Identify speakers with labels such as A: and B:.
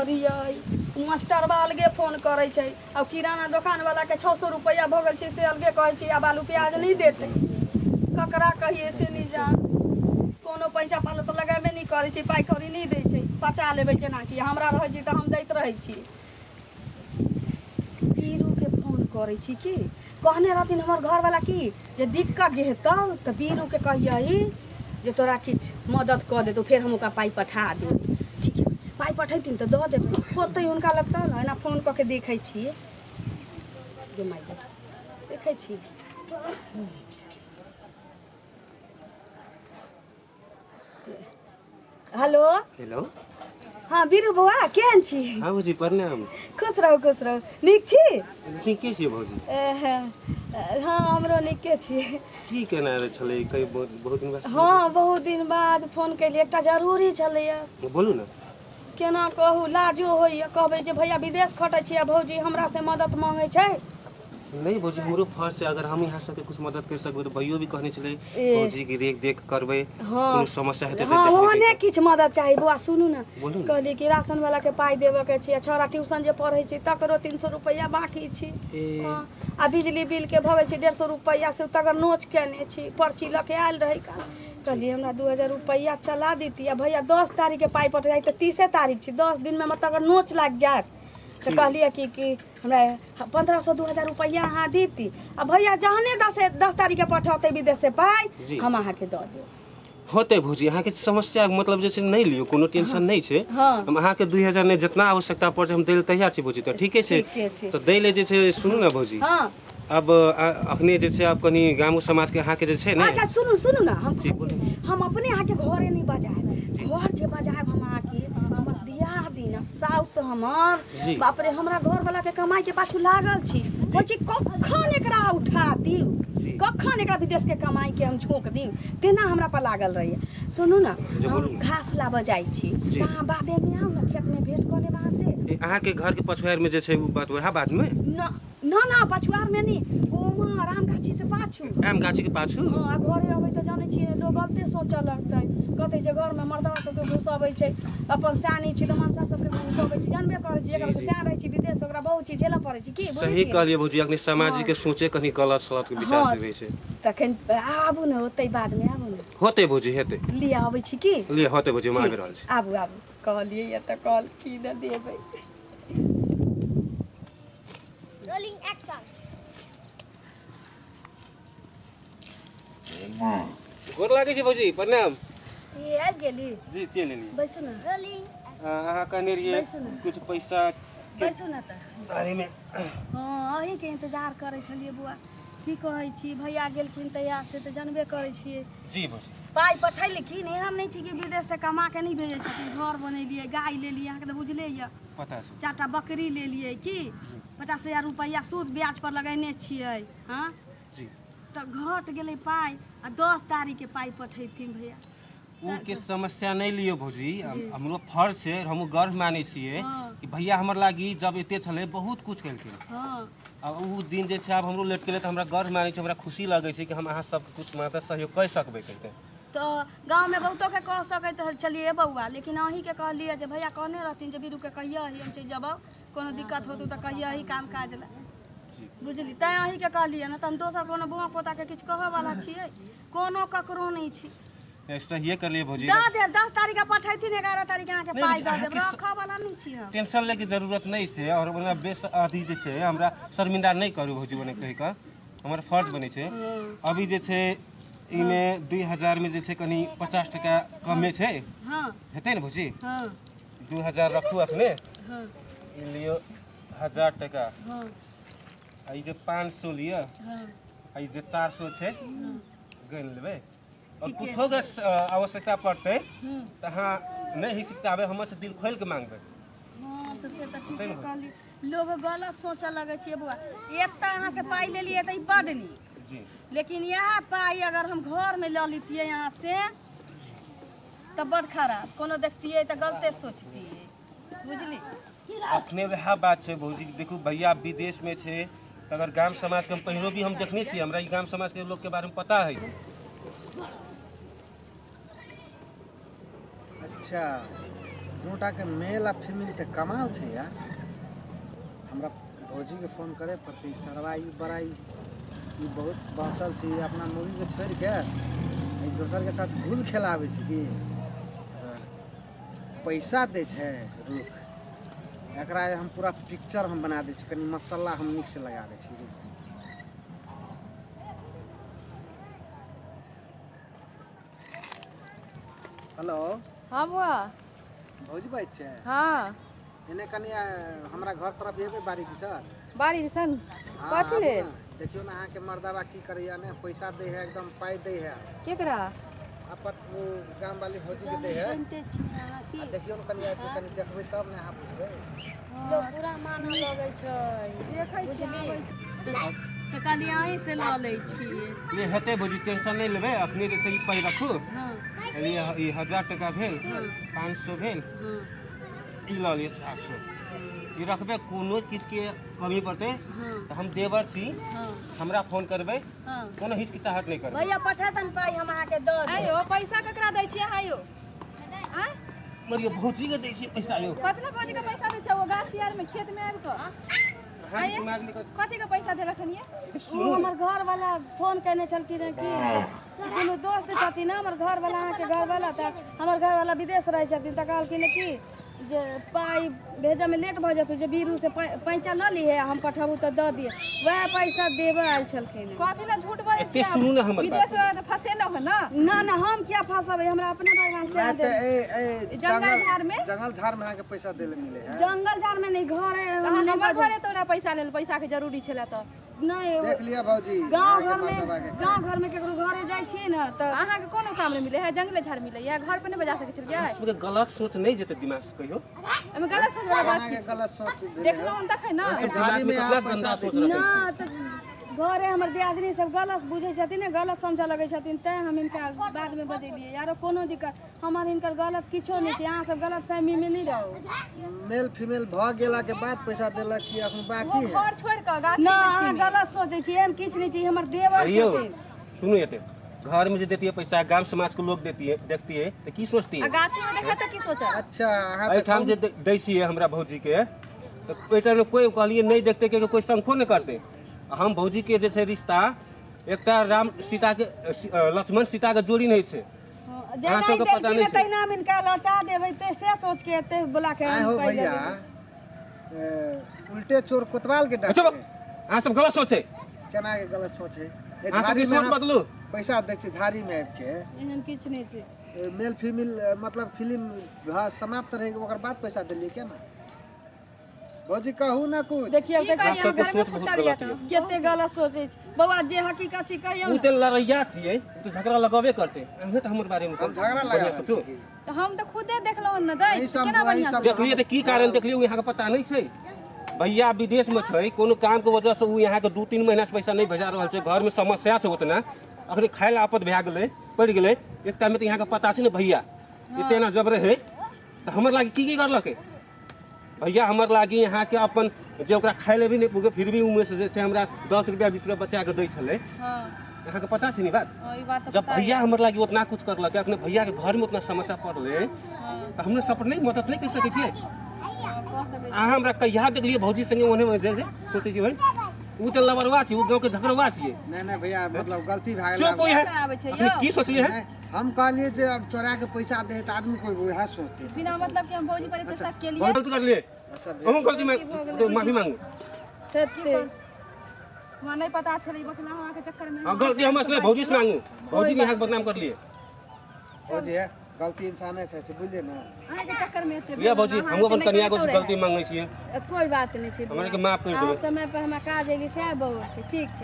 A: करिए मास्टर बा अलगे फोन करे छै अब किराना दुकान वाला के 600 रुपया भ गेल छै से अलगे कहै छै अब आलू प्याज नहीं देते ककरा कहिए से नहीं जान कोनो पैसा पालो तो लगाबे नहीं करे छै पाई कौड़ी नहीं दै छै पचा लेबै जेना कि हमरा रहै छै तऽ हम दैत रहै छी बीरू के फोन करे छी की कहने रहथिन हमर घर वाला की जे दिक्कत जे हेतौ तऽ बीरू के कहिए जे तोरा किछ मदद कऽ दे तो फिर हम ओकरा पाई पठा देब ठीक है पाई पठेथिन तऽ दऽ देबै होतै हुनका लगतौ ने एना फोन कऽ के देखै छियै जे माय देखै छी हेलो
B: हेलो
A: हाँ बीरू बौआ केहन छी
B: हाँ भौजी प्रणाम
A: खुश रहो नीक छी
B: नीके छियै भौजी
A: हाँ हमरो नीके छी
B: की केना छलै कई बहुत दिन बाद
A: हाँ बहुत दिन बाद फोन कैलिए एकटा जरूरी छलैया
B: बोलू ना
A: केना कहू लाजो होइए कहबै जे भैया विदेश खटै छियै भौजी हमरा से मदद मांगे छै
B: नहीं भौजी हमरो फर्ज है अगर हम यहाँ सबके कुछ मदद कर सकबै तो भैयो भी कहने चले भौजी की देख करबै कोनो समस्या हेतै
A: हाँ ओहने किछ मदद चाही बुआ सुनू ना
B: बोलू
A: कहली कि राशन वाला के पाई देबे के छै छोरा ट्यूशन जे पढ़ै छै तकरो 300 रुपया बाकी छै आ बिजली बिल के भगे छै 150 रुपया से तकर नोच केने छी पर्ची ल के आयल रही कहलिए हमरा 2000 रुपया चला देती आ भैया 10 तारीख के पाई पट जाए तो 30 तारीख छै 10 दिन में मतलब नोच लाग जात तो कहलिए कि हमरा 1500 2000 रुपया अहाँ देती आ भैया जहने 10 तारीख के पठौते विदेश से पाई हम अहाँ के दऽ देब
B: होते भौजी अहाँ के समस्या मतलब जैसे नहीं लियो कोनो टेंशन नहीं छै हम अहाँ के 2000 ने जितना आवश्यकता पड़े हम दै तैयार छी भौजी तो ठीके छै तो दै ले जे छै सुनू ना भौजी अब अखने जे छै अब कनी गाम समाज के अहाँ के जे छै ना
A: अच्छा सुनू ना हम अपने अहाँ के घरे नहीं बजाए घर जे बजाए हम अहाँ के हमर दियाह दिन साउस हमर बाप रे हमरा घर वाला के कमाई के पाछू लागल छी होय छी कखन एकरा उठा दिउ कखन एकरा विदेश के कमाई के हम झोंक दिउ तेना हमरा पर लागल रहिए सुनू ना हम घास लाबऽ जाई छी अहाँ बादे में आउ ना खेत में भेंट कर लेब अहाँ से
B: अहाँ के घर के पछुआर में जे छै उ बात वह बात में
A: ना पछुआर में नहीं ओमा राम गाछी से पाछू
B: आम गाछी के पाछू
A: हां घरे अबै त जानै छी लोग गलते सोचऽ लगतै कहते जे घर में मर्दवा सब के घुसबै छै अपन सानी छी त मनसा सब के घुसबै छै जानबे करै छी एकर सैन रहै छी विदेश ओकरा बहुत चीज झेलऽ पड़ै छै की
B: सही कहलिए भौजी अखनी सामाजिक के सोचे कनी गलत सलत के विचार से रहै छै
A: तखन आबू न होतै बाद में आबू न
B: होतै भौजी हेतै
A: लिए आबै छी की
B: लिए होतै भौजी हम आबि रहल छी
A: आबू कहलिए या त कॉल की न देबै रोलिंग एक्शन
B: गोर लागै छै भौजी प्रणाम
A: ये आ गेली
B: जी चल लेली
A: बैसू ना रोलिंग
B: अहाँ कहने रहिए कुछ पैसा
A: बैसू ना त
B: बारे में
A: हां अही के इंतजार करै छलिए बुआ की कहै छी भैया गेलखिन तैयार से त जानबे करै छियै
B: जी भौजी
A: पाई पठैलखिन एहन नहीं छी कि विदेश से कमा के नहीं भेजै छथिन घर बनेलिए गाय लेलिए अहाँ के त बुझले य
B: पता छै
A: 4टा बकरी लेलिए की 50,000 रुपया सूद ब्याज पर लगैने छियै हां
B: जी
A: त घट गेलै पाई आ 10 तारीख के पाई पठैथिन भैया
B: उ के समस्या नहीं लियो भौजी हमरो फर्ज छै हम गर्व मानै छियै कि भैया हमर लागी जब एते छले बहुत कुछ केलखिन
A: हां
B: अब उ दिन जे छै अब हमरो लेट गेलै त हमरा गर्व मानै छै हमरा खुशी लागै छै कि हम अहाँ सब कुछ मदद सहयोग कर सकबै कहते
A: तो गांव में बहुतों के कह सकैत चलिए बउआ लेकिन अही के कहलिए जे भैया कहने रहथिन जे बीरू के कहिया ही हम चल जबौ कोनो दिक्कत होतौ त कहिया ही काम काज ला बुझली तै अही के कहलिए न त हम दोसर कोनो बुआ पोता के किछ कहै वाला छियै कोनो ककरो नहीं छी
B: सही कर लिए भौजी
A: दे 10 तारीख के पठैथिन 11 तारीख के आके पाई द देब रखा वाला नहीं छी हम
B: टेंशन ले के जरूरत नहीं छै और ओना बेस अथी जे छै हमरा शर्मिंदा नहीं करू भौजी बने कहि के हमर फर्ज बने छै अभी जे छै इमे 2000 में जे छै कनी 50 टका कमे छै
A: हां
B: हेतै न भौजी
A: हां
B: 2000 रखू अखने
A: हां
B: ई लियो 1000 टका
A: हां
B: आई जे 500 लियो
A: हां
B: आई जे 400 छै गन लेबै और कुछो के आवश्यकता पड़ते त हां नहीं ही सिखाबे हमर से दिल खोल के मांगबे
A: हां त से त ठीक कहली लोग गलत सोचे लगे छी बुआ एत अहाँ से पाई ले लिए त ई बड नी जी लेकिन यह पाई अगर हम घर में ल लेतिए यहाँ से त बड़ खराब कोनो देखतिए त गलते सोचतिए बुझली
B: अपने वह बात छै भौजी देखू भैया विदेश में छै अगर गांव समाज के हम पहिरो भी हम देखने छी हमरा ई गांव समाज के लोग के बारे में पता है
C: अच्छा दूटा के मेल आ फीमेल के कमाल छे यार। हमरा भौजी के फोन करे पड़ते। सरवा ई बड़ा ई बहुत बसल छी अपना मुर्गी के छोड़ के एक दोसर के साथ भूल खेलावे छी कि पैसा दे छे। रुक एकरा हम पूरा पिक्चर हम बना दे छी, कनी मसाला हम नीक से लगा दे छी। रुक हेलो।
D: हाँ बुआ।
C: भौजी बात छे।
D: हाँ
C: एने कनी हमरा घर तरफ एबे बारी की सर।
D: बारी सन
C: हाँ,
D: कथी रे?
C: देखियो ना अहाँ के मर्दावा की करैया ने, पैसा दे है एकदम पाई दे है।
D: केकरा?
C: अपन वो गांव वाली भौजी के दे है। आ देखियो ना कनी कनी देखबै तब ने अहाँ बुझबै।
A: लोग पूरा माना लगे छै, देखै
D: बुझली तो कनी अहीं से ल लै छियै।
B: ये हेते भौजी, टेंशन नहीं लेबे। अखनी जे छै ई पाई रखू।
D: हाँ
B: ई 1000 टका भेल, 500 भेल,
D: हाँ
B: ई ल लियो 400। ई रखबे, कोनो चीज के कमी पड़ते
D: हाँ
B: तो हम देवर छी,
D: हाँ
B: हमरा फोन करबे,
D: हाँ।
B: कोनो हिचकिचाहट नहीं करबे।
A: भैया पठेतन पाई हम अहाँ के द देब।
D: आयो पैसा ककरा दै छियै आयो? आ
B: मरियो भौजी के दै छी पैसा यो।
D: कतना कोनी के पैसा दै छै? वो गाछी आर में खेत में आबि के
B: हाँ दिमाग में
D: कथी के पैसा दे रखनिए?
A: वो हमर घर वाला फोन करने चलती है कि कोनो दोस्त छथिन ना हमर घर वाला, अहाँ के घर वाला, त हमर घर वाला विदेश रहे छथिन त कहलखिन कि जे पाई भेजे में लेट भ जतु, जे बीरू से पैसा न ली है हम पठाबू त द दिए। वह पैसा देबे आयल छलखिन।
D: कथी ला झूठ बोलै
B: एते सुनू ना हमर
D: विदेश
B: बात।
D: में फंसे न हो ना।
A: ना हम क्या फंसबै, हमरा अपने भगवान से
C: मैं
A: दे।
C: ते ए
D: जंगल झाड़ में?
C: जंगल झाड़ में अहाँ के पैसा देले मिले है।
A: जंगल झाड़ में नहीं, घर है
D: हमर घरे तोरा पैसा लेल, पैसा के जरूरी छले त
A: नहीं।
C: देख लिया भौजी।
A: गांव
C: अहाँ
A: घर
C: के मर्दवा के।
A: में गांव घर में केकरो घरे जाय छी न त
D: अहाँ के कोनो काम में मिले है? जंगले झाड़ मिले है, घर पे नहीं बजा सके छलिए?
B: इसमें गलत सोच नहीं जेते दिमाग से कहियो।
D: एमे गलत सोच वाला बात
C: अहाँ के गलत सोच देले
D: देख लो
C: है।
D: हम देखे ना।
C: ए झाड़ी में
B: कितना
C: आप
B: गंदा
C: पैसा
B: सोच
C: दे-
B: रखै
A: ना
B: छी।
A: त घरे हमर दियादनी सब गलत बुझे छथिन, गलत समझ लगे छथिन, तै हम इनका बाद में बजेलिए। यारो कोनो दिक्कत हमर इनकर गलत किछो नहीं छै। अहाँ सब गलत फहमी में नहीं रहो।
C: मेल फीमेल भ गेला के बाद पैसा देलक कि अखन
D: वो
C: बाकी है।
D: घर छोड़ के गाछी
A: ना
D: में
A: अहाँ
D: छी।
A: गलत सोचे छी, एहन किछ नहीं छै। हमर देवर
B: अइयो
A: छथिन।
B: सुनो एते, घर में जो देती है पैसा, गांव समाज को लोग देती है, देखती है तो की सोचती
D: आ
B: है?
D: गाछी में देखा त की सोचा?
C: अच्छा अहाँ
B: एठाम जे दै छियै हमरा भौजी के, तो ओइटा में कोई कहलिए नहीं देखते के कोई संखो नहीं करते। हम भौजी के जे छै रिश्ता एकटा राम सीता के लक्ष्मण सीता के जोड़ी नहीं छै।
A: जेना
B: सबके
A: देखी
B: पता नहीं
A: ने
B: छै।
A: तहिना हम इनका लौटा देबै, ते से सोच के एते बोला के
C: आए
A: हम
C: हो
A: पाइ
C: भैया।
A: देबै।
C: उल्टे चोर कोतवाल के
B: अच्छा
C: डांटे।
B: अहाँ सब गलत सोचे,
C: केना के गलत सोच है? ए
B: अहाँ
C: झाड़ी
B: सबके
C: में
B: सोच
C: अहाँ
B: बदलू।
C: पैसा दे छै झाड़ी में आबि के।
A: एहन किछ नहीं छै।
C: मेल फीमेल मतलब फिल्म समाप्त रहे ओकर बाद पैसा देलिए क्या ना? भौजी कहू ना कुछ।
A: देखिए
D: की कहिए,
B: सबके
D: घर में
B: सोच बहुत
D: पुछलिए
B: गलत
D: त।
B: है।
A: केते गलत सोचे छै। बौआ जे हकीकत छै कहियो
B: उ
A: ना।
B: ते लड़ैया छियै, तो झगड़ा लगाबे करते। अहाँ तो हमर बारे में
C: हम झगड़ा
B: बढ़िया
C: लगा
B: सोचू।
D: तो हम तो खुदे देखलो न दै
C: यही सब-
D: केना
C: यही
D: बढ़िया
C: सब-
D: से।
B: देखलिए तो की कारण देखलिए, उ यहाँ के पता नहीं छै। भैया विदेश में छै, कोनो काम के वजह से उ यहाँ के 2-3 महीना से पैसा नहीं भेजा रहल छै। घर में समस्या छै उतना, अखनी खाय ला आपत भए गेलै, पड़ गेलै। एक टाइम में तो यहाँ के पता छै ने भैया इतना जबरे है, तो हमर लागी की करलकै भैया? हमर लागी यहाँ के अपन जे ओकरा खाय ले भी नहीं पुगे, फिर भी उमे से जे छै हमरा 10 रुपया 20 रुपया बचा के दै छलै।
D: हां
B: यहाँ के पता छै नी बात?
D: ई बात तो
B: जब
D: पता
B: भैया
D: है।
B: हमर लागी उतना कुछ करलकै, अपने भैया के घर में उतना समस्या पड़लै,
D: हां
B: तो हमने सपोर्ट नहीं मदद नहीं कर सकै छियै।
D: कह सके
B: अहाँ हमरा कहिया देखलिए भौजी संगे ओने में जे सोचै छियै उ तो लवरवा छी, उ गांव के झगड़वा छियै।
C: नहीं भैया मतलब गलती भए
B: जो कोई
C: गेल।
B: है
D: करावे छै
B: अपने
D: यो।
B: की सोचलिए है?
C: नहीं, हम कहलिए जे अब चोरा के पैसा दे तो आदमी कोई वह सोचते।
D: बिना मतलब कि हम भौजी पर इतना शक के लिए
B: बहुत गलती कर लिए,
C: अच्छा भैया।
B: हम गलती में तो माफी मांगू।
A: तेते
D: हमरा नहीं पता छलै, बकला हमरा के चक्कर में
B: हां गलती हम असले भौजी से मांगू, भौजी के यहाँ के बदनाम कर लिए।
C: भौजी है गलती इंसाने से बुझलिए ना।
D: अहाँ के चक्कर में एते
B: भैया भौजी हम अपन कन्या को गलती मांगै छियै,
A: कोई बात नहीं छै।
B: हमरा के माफ कर
A: अहाँ
B: देबै।
A: समय पर हमरा काज एली से बहुत छै। ठीक छै।